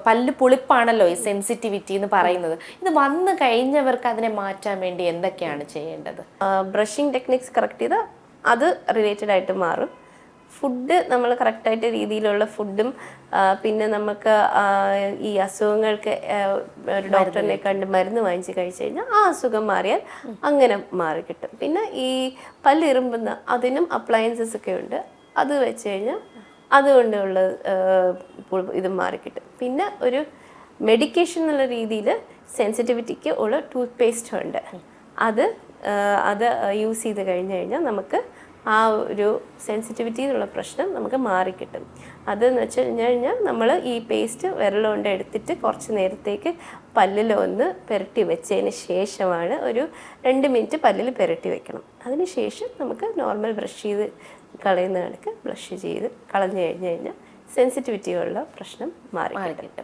പല്ല് പുളിപ്പാണല്ലോ ഈ സെൻസിറ്റിവിറ്റി എന്ന് പറയുന്നത്. ഇത് വന്നു കഴിഞ്ഞവർക്ക് അതിനെ മാറ്റാൻ വേണ്ടി എന്തൊക്കെയാണ് ചെയ്യേണ്ടത്? ബ്രഷിംഗ് ടെക്നിക്സ് കറക്റ്റ് ചെയ്താൽ അത് റിലേറ്റഡ് ആയിട്ട് മാറും. ഫുഡ് നമ്മൾ കറക്റ്റായിട്ട് രീതിയിലുള്ള ഫുഡും പിന്നെ നമുക്ക് ഈ അസുഖങ്ങൾക്ക് ഒരു ഡോക്ടറിനെ കണ്ട് മരുന്ന് വാങ്ങിച്ച് കഴിച്ചു കഴിഞ്ഞാൽ ആ അസുഖം മാറിയാൽ അങ്ങനെ മാറിക്കിട്ടും. പിന്നെ ഈ പല്ലിറുമ്പുന്ന അതിനും അപ്ലയൻസസ് ഒക്കെ ഉണ്ട്, അത് വെച്ച് കഴിഞ്ഞാൽ അതുകൊണ്ടുള്ള ഇത് മാറിക്കിട്ടും. പിന്നെ ഒരു മെഡിക്കേഷൻ എന്നുള്ള രീതിയിൽ സെൻസിറ്റിവിറ്റിക്ക് ഉള്ള ടൂത്ത് പേസ്റ്റ് ഉണ്ട്, അത് യൂസ് ചെയ്ത് കഴിഞ്ഞ് കഴിഞ്ഞാൽ നമുക്ക് ആ ഒരു സെൻസിറ്റിവിറ്റി എന്നുള്ള പ്രശ്നം നമുക്ക് മാറിക്കിട്ടും. അതെന്ന് വെച്ച് കഴിഞ്ഞാൽ നമ്മൾ ഈ പേസ്റ്റ് വിരൽ കൊണ്ട് എടുത്തിട്ട് കുറച്ച് നേരത്തേക്ക് പല്ലിൽ ഒന്ന് പുരട്ടി വെച്ചതിന് ശേഷമാണ് ഒരു 2 മിനിറ്റ് പല്ലിൽ പുരട്ടി വെക്കണം. അതിന് ശേഷം നമുക്ക് നോർമൽ ബ്രഷ് ചെയ്ത് കളയുന്ന കണക്ക് ബ്രഷ് ചെയ്ത് കളഞ്ഞു കഴിഞ്ഞ് കഴിഞ്ഞാൽ സെൻസിറ്റിവിറ്റിയുള്ള പ്രശ്നം മാറിക്കിട്ടും.